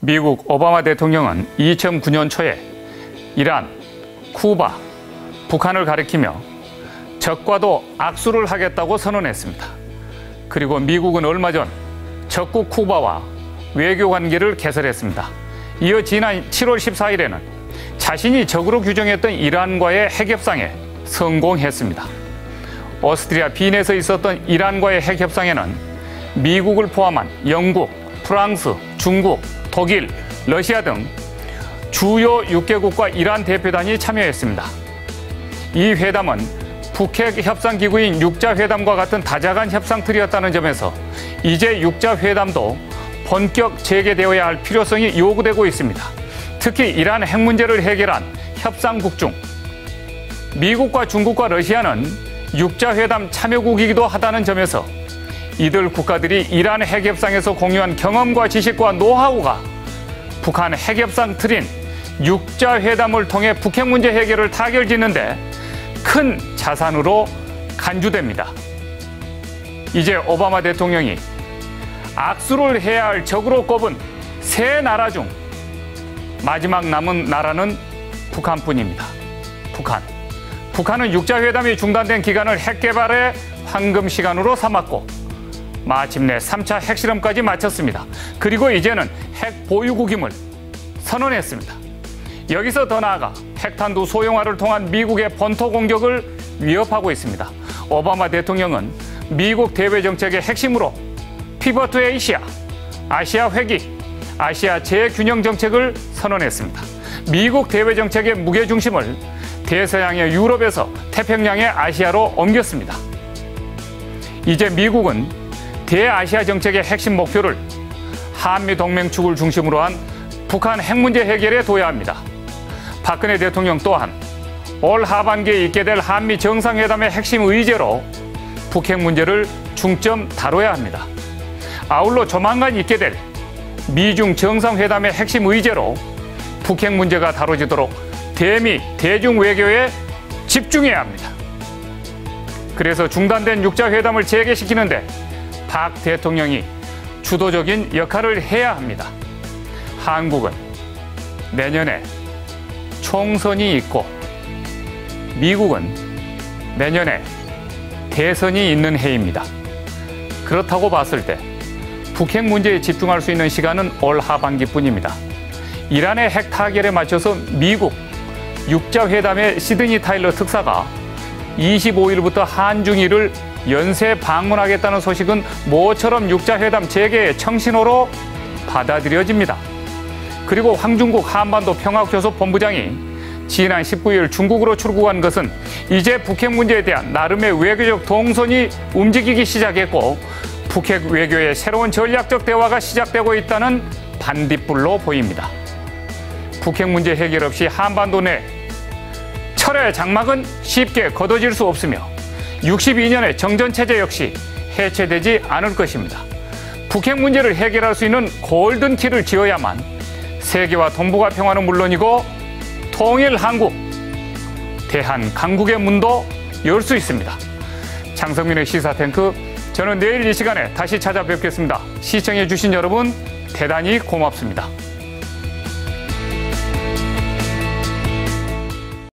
미국 오바마 대통령은 2009년 초에 이란, 쿠바, 북한을 가리키며 적과도 악수를 하겠다고 선언했습니다. 그리고 미국은 얼마 전 적국 쿠바와 외교 관계를 개설했습니다. 이어 지난 7월 14일에는 자신이 적으로 규정했던 이란과의 핵협상에 성공했습니다. 오스트리아 빈에서 있었던 이란과의 핵협상에는 미국을 포함한 영국, 프랑스, 중국, 독일, 러시아 등 주요 6개국과 이란 대표단이 참여했습니다. 이 회담은 북핵 협상기구인 육자회담과 같은 다자간 협상틀이었다는 점에서 이제 육자회담도 본격 재개되어야 할 필요성이 요구되고 있습니다. 특히 이란 핵 문제를 해결한 협상국 중 미국과 중국과 러시아는 육자회담 참여국이기도 하다는 점에서 이들 국가들이 이란 핵협상에서 공유한 경험과 지식과 노하우가 북한 핵협상 틀인 육자회담을 통해 북핵 문제 해결을 타결짓는데 큰 자산으로 간주됩니다. 이제 오바마 대통령이 악수를 해야 할 적으로 꼽은 세 나라 중 마지막 남은 나라는 북한뿐입니다. 북한은 육자회담이 중단된 기간을 핵 개발의 황금 시간으로 삼았고 마침내 3차 핵실험까지 마쳤습니다. 그리고 이제는 핵 보유국임을 선언했습니다. 여기서 더 나아가 핵탄두 소형화를 통한 미국의 본토 공격을 위협하고 있습니다. 오바마 대통령은 미국 대외 정책의 핵심으로 피벗 투 아시아, 아시아 회귀, 아시아 재균형 정책을 선언했습니다. 미국 대외 정책의 무게중심을 대서양의 유럽에서 태평양의 아시아로 옮겼습니다. 이제 미국은 대아시아 정책의 핵심 목표를 한미 동맹축을 중심으로 한 북한 핵 문제 해결에 둬야 합니다. 박근혜 대통령 또한 올 하반기에 있게 될 한미 정상회담의 핵심 의제로 북핵 문제를 중점 다뤄야 합니다. 아울러 조만간 있게 될 미중 정상회담의 핵심 의제로 북핵 문제가 다뤄지도록 대미 대중 외교에 집중해야 합니다. 그래서 중단된 육자회담을 재개시키는데 박 대통령이 주도적인 역할을 해야 합니다. 한국은 내년에 총선이 있고 미국은 내년에 대선이 있는 해입니다. 그렇다고 봤을 때 북핵 문제에 집중할 수 있는 시간은 올 하반기뿐입니다. 이란의 핵 타결에 맞춰서 미국 육자회담의 시드니 타일러 특사가 25일부터 한중일을 연쇄 방문하겠다는 소식은 모처럼 육자회담 재개의 청신호로 받아들여집니다. 그리고 황중국 한반도 평화교섭본부장이 지난 19일 중국으로 출국한 것은 이제 북핵 문제에 대한 나름의 외교적 동선이 움직이기 시작했고 북핵 외교의 새로운 전략적 대화가 시작되고 있다는 반딧불로 보입니다. 북핵 문제 해결 없이 한반도 내 철의 장막은 쉽게 걷어질 수 없으며 62년의 정전체제 역시 해체되지 않을 것입니다. 북핵 문제를 해결할 수 있는 골든키를 쥐어야만 세계와 동북아 평화는 물론이고 통일 한국, 대한 강국의 문도 열 수 있습니다. 장성민의 시사탱크, 저는 내일 이 시간에 다시 찾아뵙겠습니다. 시청해주신 여러분 대단히 고맙습니다.